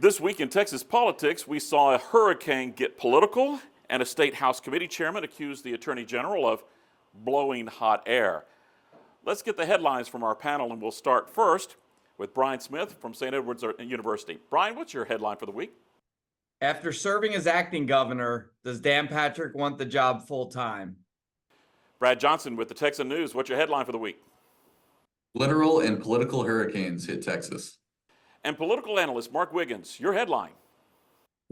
This week in Texas politics, we saw a hurricane get political, and a state House committee chairman accused the Attorney General of blowing hot air. Let's get the headlines from our panel, and we'll start first with Brian Smith from St. Edward's University. Brian, what's your headline for the week? After serving as acting governor, does Dan Patrick want the job full time? Brad Johnson with the Texan News. What's your headline for the week? Literal and political hurricanes hit Texas. And political analyst Mark Wiggins, your headline.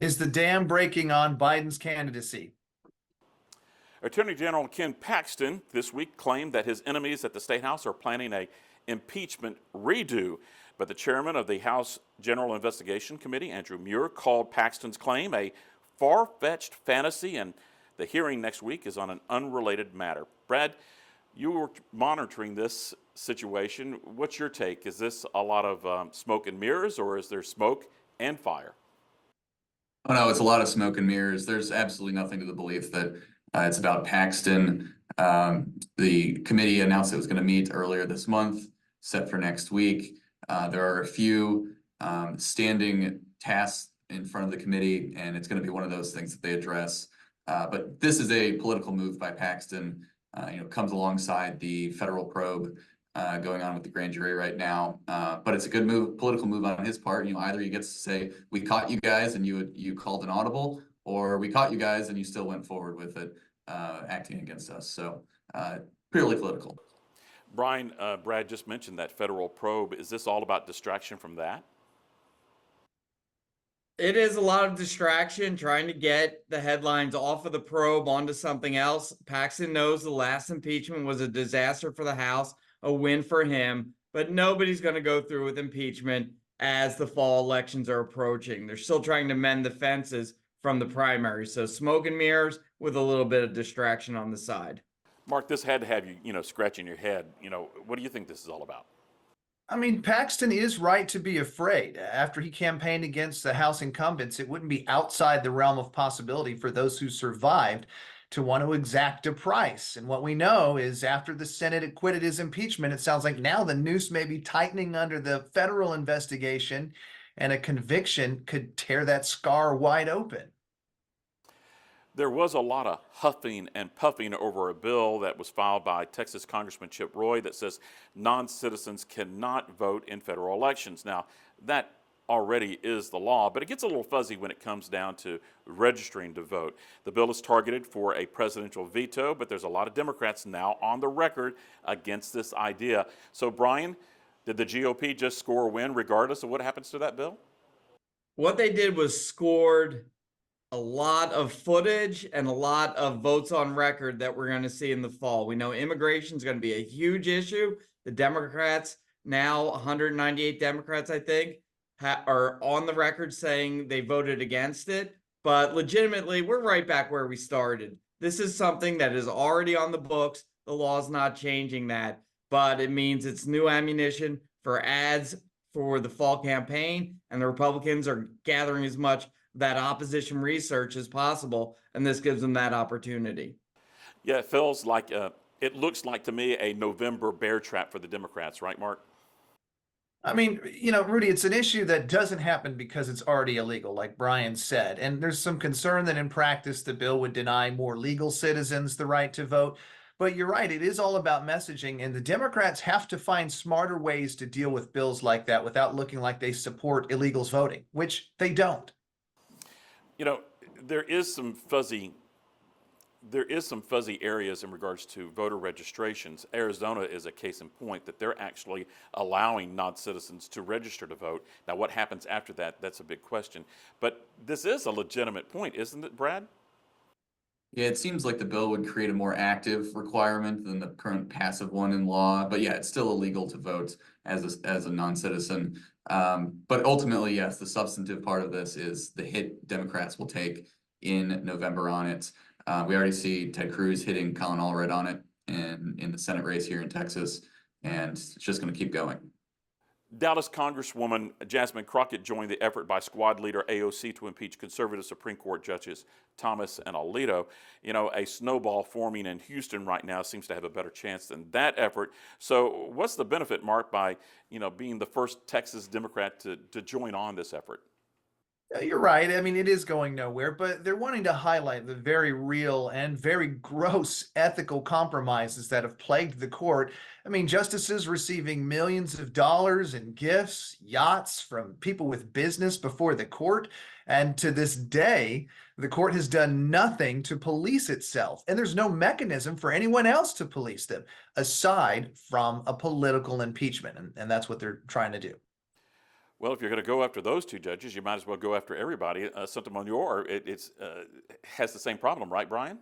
Is the dam breaking on Biden's candidacy? Attorney General Ken Paxton this week claimed that his enemies at the State House are planning a impeachment redo. But the chairman of the House General Investigation Committee, Andrew Muir, called Paxton's claim a far-fetched fantasy, and the hearing next week is on an unrelated matter. Brad, you were monitoring this situation. What's your take? Is this a lot of smoke and mirrors, or is there smoke and fire? Oh no, it's a lot of smoke and mirrors. There's absolutely nothing to the belief that it's about Paxton. The committee announced it was going to meet earlier this month, set for next week. There are a few standing tasks in front of the committee, and it's going to be one of those things that they address. But this is a political move by Paxton. Comes alongside the federal probe going on with the grand jury right now. But it's a good move, political move on his part. Either he gets to say, "We caught you guys," and you called an audible, or "We caught you guys," and you still went forward with it, acting against us. So purely political. Brian, Brad just mentioned that federal probe. Is this all about distraction from that? It is a lot of distraction, trying to get the headlines off of the probe onto something else. Paxton knows the last impeachment was a disaster for the House, a win for him, but nobody's going to go through with impeachment as the fall elections are approaching. They're still trying to mend the fences from the primary. So smoke and mirrors with a little bit of distraction on the side. Mark, this had to have you, scratching your head. What do you think this is all about? I mean, Paxton is right to be afraid. After he campaigned against the House incumbents, it wouldn't be outside the realm of possibility for those who survived to want to exact a price. And what we know is after the Senate acquitted his impeachment, it sounds like now the noose may be tightening under the federal investigation, and a conviction could tear that scar wide open. There was a lot of huffing and puffing over a bill that was filed by Texas Congressman Chip Roy that says non-citizens cannot vote in federal elections. Now, that already is the law, but it gets a little fuzzy when it comes down to registering to vote. The bill is targeted for a presidential veto, but there's a lot of Democrats now on the record against this idea. So, Brian, did the GOP just score a win regardless of what happens to that bill? What they did was scored a lot of footage and a lot of votes on record that we're going to see in the fall. We know immigration is going to be a huge issue. The Democrats, now 198 Democrats, I think, are on the record saying they voted against it. But legitimately, we're right back where we started. This is something that is already on the books. The law's not changing that, but it means it's new ammunition for ads for the fall campaign, and the Republicans are gathering as much that opposition research as possible, and this gives them that opportunity. Yeah, it looks like to me a November bear trap for the Democrats, right, Mark? I mean, Rudy, it's an issue that doesn't happen because it's already illegal, like Brian said. And there's some concern that in practice, the bill would deny more legal citizens the right to vote. But you're right, it is all about messaging, and the Democrats have to find smarter ways to deal with bills like that without looking like they support illegals voting, which they don't. There is some fuzzy areas in regards to voter registrations. Arizona is a case in point that they're actually allowing non-citizens to register to vote. Now, what happens after that, that's a big question. But this is a legitimate point, isn't it, Brad? Yeah, it seems like the bill would create a more active requirement than the current passive one in law. But yeah, it's still illegal to vote as a non-citizen. But ultimately, yes, the substantive part of this is the hit Democrats will take in November on it. We already see Ted Cruz hitting Colin Allred on it in the Senate race here in Texas, and it's just going to keep going. Dallas Congresswoman Jasmine Crockett joined the effort by squad leader AOC to impeach conservative Supreme Court judges Thomas and Alito. A snowball forming in Houston right now seems to have a better chance than that effort. So what's the benefit, Mark, by being the first Texas Democrat to join on this effort? You're right. I mean, it is going nowhere, but they're wanting to highlight the very real and very gross ethical compromises that have plagued the court. I mean, justices receiving millions of dollars in gifts, yachts from people with business before the court. And to this day, the court has done nothing to police itself. And there's no mechanism for anyone else to police them aside from a political impeachment. And that's what they're trying to do. Well, if you're going to go after those two judges, you might as well go after everybody. Sotomayor, has the same problem, right, Brian?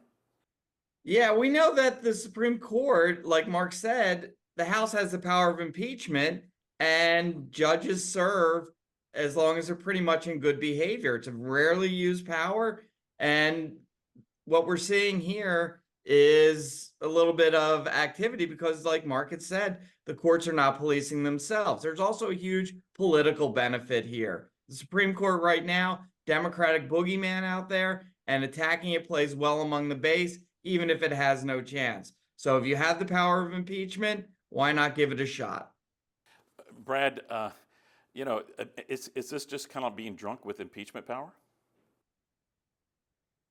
Yeah, we know that the Supreme Court, like Mark said, the House has the power of impeachment, and judges serve as long as they're pretty much in good behavior. It's a rarely used power, and what we're seeing here is a little bit of activity because, like Mark had said, the courts are not policing themselves. There's also a huge political benefit here. The Supreme Court right now, Democratic boogeyman out there, and attacking it plays well among the base, even if it has no chance. So if you have the power of impeachment, why not give it a shot? Brad, is this just kind of being drunk with impeachment power?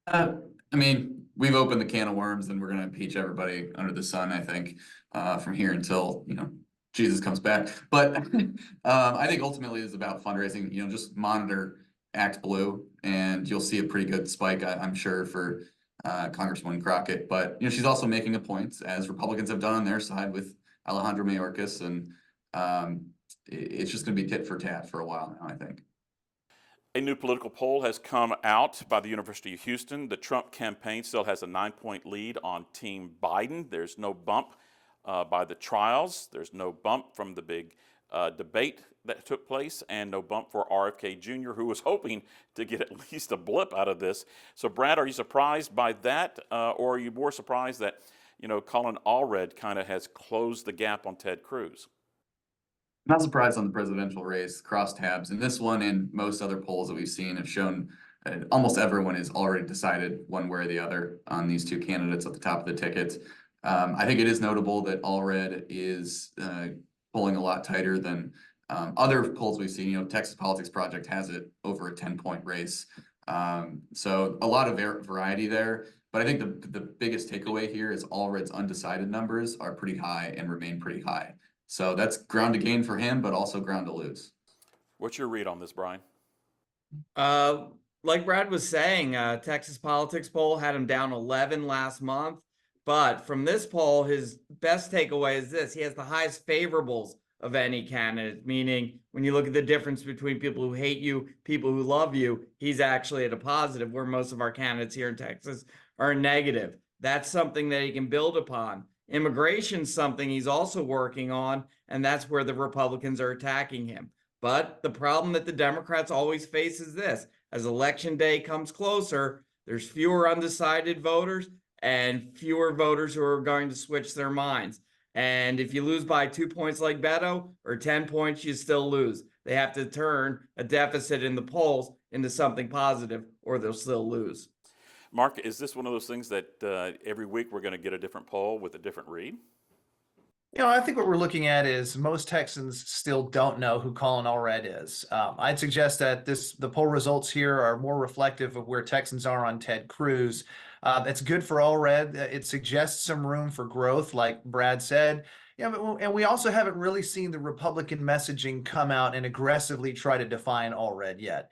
I mean, we've opened the can of worms, and we're going to impeach everybody under the sun, I think, from here until, Jesus comes back. But I think ultimately it's about fundraising. Just monitor Act Blue, and you'll see a pretty good spike, I'm sure, for Congresswoman Crockett. But, she's also making a point, as Republicans have done on their side with Alejandro Mayorkas, and it's just going to be tit for tat for a while now, I think. A new political poll has come out by the University of Houston. The Trump campaign still has a 9-point lead on Team Biden. There's no bump by the trials. There's no bump from the big debate that took place, and no bump for RFK Jr., who was hoping to get at least a blip out of this. So, Brad, are you surprised by that, or are you more surprised that, Colin Allred kind of has closed the gap on Ted Cruz? Not surprised on the presidential race. Crosstabs in this one and most other polls that we've seen have shown almost everyone has already decided one way or the other on these two candidates at the top of the ticket. I think it is notable that Allred is polling a lot tighter than other polls we've seen. Texas Politics Project has it over a 10-point race. So a lot of variety there. But I think the biggest takeaway here is Allred's undecided numbers are pretty high and remain pretty high. So that's ground to gain for him, but also ground to lose. What's your read on this, Brian? Like Brad was saying, Texas Politics poll had him down 11 last month. But from this poll, his best takeaway is this: he has the highest favorables of any candidate, meaning when you look at the difference between people who hate you, people who love you, he's actually at a positive, where most of our candidates here in Texas are negative. That's something that he can build upon. Immigration's something he's also working on, and that's where the Republicans are attacking him. But the problem that the Democrats always face is this: as election day comes closer, there's fewer undecided voters and fewer voters who are going to switch their minds. And if you lose by 2 points like Beto, or 10 points, you still lose. They have to turn a deficit in the polls into something positive, or they'll still lose. Mark, is this one of those things that every week we're going to get a different poll with a different read? I think what we're looking at is most Texans still don't know who Colin Allred is. I'd suggest that the poll results here are more reflective of where Texans are on Ted Cruz. It's good for Allred. It suggests some room for growth, like Brad said. And we also haven't really seen the Republican messaging come out and aggressively try to define Allred yet.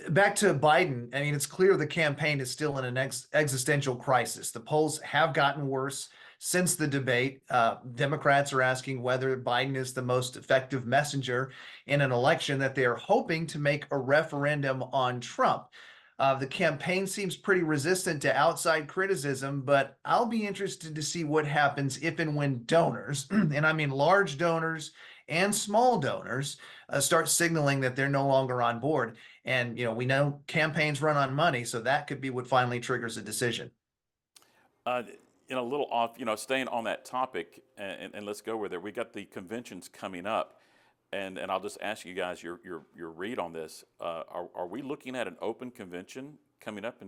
Back to Biden, I mean, it's clear the campaign is still in an existential crisis. The polls have gotten worse since the debate. Democrats are asking whether Biden is the most effective messenger in an election that they are hoping to make a referendum on Trump. The campaign seems pretty resistant to outside criticism, but I'll be interested to see what happens if and when donors, and I mean large donors and small donors, start signaling that they're no longer on board. And, we know campaigns run on money, so that could be what finally triggers a decision. A little off, staying on that topic, and let's go with it. We got the conventions coming up, and I'll just ask you guys your read on this. Are we looking at an open convention coming up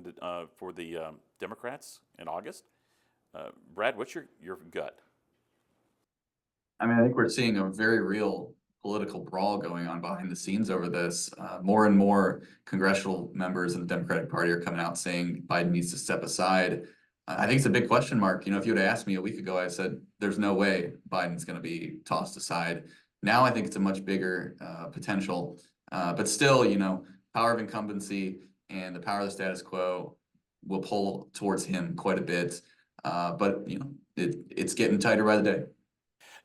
for the Democrats in August? Brad, what's your gut? I mean, I think we're seeing a very real political brawl going on behind the scenes over this. More and more congressional members in the Democratic Party are coming out saying Biden needs to step aside. I think it's a big question mark. You know, if you would have asked me a week ago, I said there's no way Biden's going to be tossed aside. Now I think it's a much bigger potential, but still, you know, power of incumbency and the power of the status quo will pull towards him quite a bit. But you know, it's getting tighter by the day.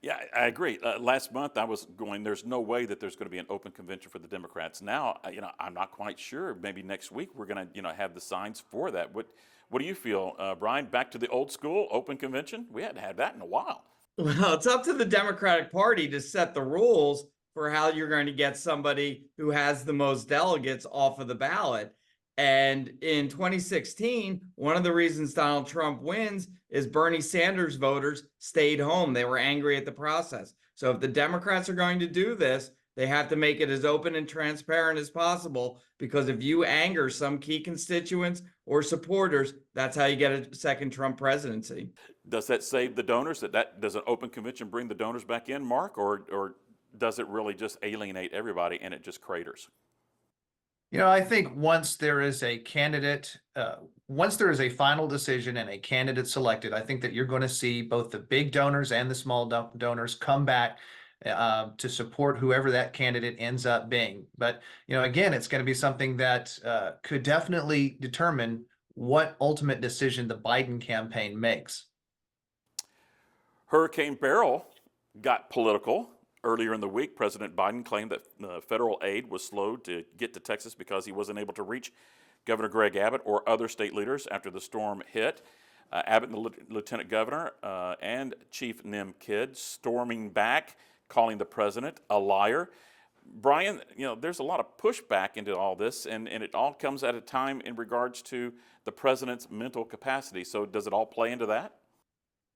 Yeah, I agree. Last month I was going, there's no way that there's going to be an open convention for the Democrats. Now, you know, I'm not quite sure. Maybe next week we're going to, you know, have the signs for that. What do you feel, Brian? Back to the old school open convention? We hadn't had that in a while. Well, it's up to the Democratic Party to set the rules for how you're going to get somebody who has the most delegates off of the ballot. And in 2016, one of the reasons Donald Trump wins is Bernie Sanders voters stayed home. They were angry at the process. So if the Democrats are going to do this, they have to make it as open and transparent as possible, because if you anger some key constituents or supporters, that's how you get a second Trump presidency. Does that save the donors? Does an open convention bring the donors back in, Mark, or does it really just alienate everybody and it just craters? You know, I think once there is a candidate, once there is a final decision and a candidate selected, I think that you're going to see both the big donors and the small donors come back to support whoever that candidate ends up being. But, you know, again, it's going to be something that could definitely determine what ultimate decision the Biden campaign makes. Hurricane Beryl got political. Earlier in the week, President Biden claimed that federal aid was slow to get to Texas because he wasn't able to reach Governor Greg Abbott or other state leaders after the storm hit. Abbott and the lieutenant governor and Chief Nim Kidd storming back, calling the president a liar. Brian, you know, there's a lot of pushback into all this, and it all comes at a time in regards to the president's mental capacity. So does it all play into that?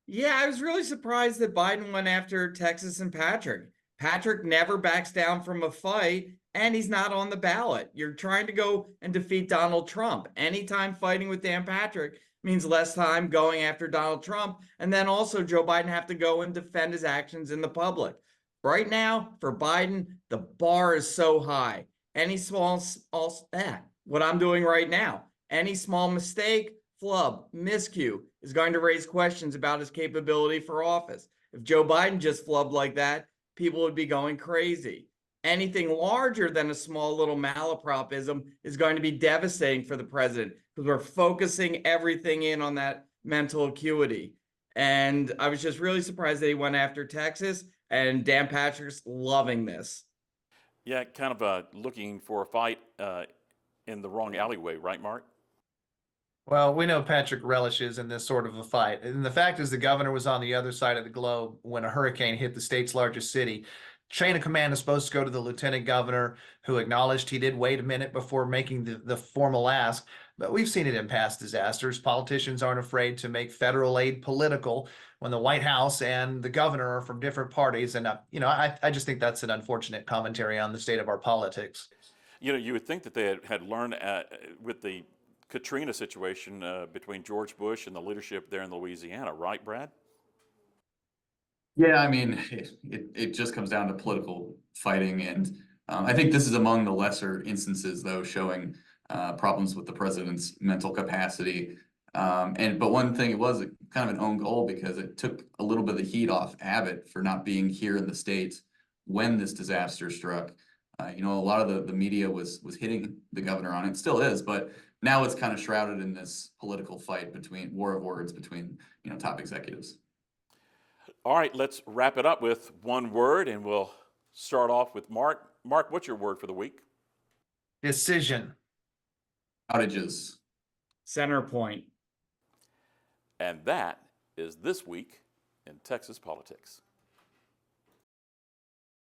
Yeah, I was really surprised that Biden went after Texas and Patrick. Patrick never backs down from a fight, and he's not on the ballot. You're trying to go and defeat Donald Trump. Anytime fighting with Dan Patrick means less time going after Donald Trump, and then also Joe Biden have to go and defend his actions in the public. Right now, for Biden, the bar is so high. Any what I'm doing right now, any small mistake, flub, miscue is going to raise questions about his capability for office. If Joe Biden just flubbed like that, people would be going crazy. Anything larger than a small little malapropism is going to be devastating for the president, because we're focusing everything in on that mental acuity. And I was just really surprised that he went after Texas, and Dan Patrick's loving this. Yeah, kind of looking for a fight in the wrong alleyway, right, Mark? Well, we know Patrick relishes in this sort of a fight. And the fact is, the governor was on the other side of the globe when a hurricane hit the state's largest city. Chain of command is supposed to go to the lieutenant governor, who acknowledged he did wait a minute before making the formal ask. But we've seen it in past disasters. Politicians aren't afraid to make federal aid political when the White House and the governor are from different parties. And, you know, I just think that's an unfortunate commentary on the state of our politics. You know, you would think that they had learned with the Katrina situation between George Bush and the leadership there in Louisiana, right, Brad? Yeah, I mean, it just comes down to political fighting, and I think this is among the lesser instances, though, showing problems with the president's mental capacity. But one thing, it was kind of an own goal, because it took a little bit of the heat off Abbott for not being here in the States when this disaster struck. You know, a lot of the media was hitting the governor on it, still is, but now it's kind of shrouded in this political fight between war of words between, you know, top executives. All right, let's wrap it up with one word, and we'll start off with Mark. Mark, what's your word for the week? Decision. Outages. Center point. And that is This Week in Texas Politics.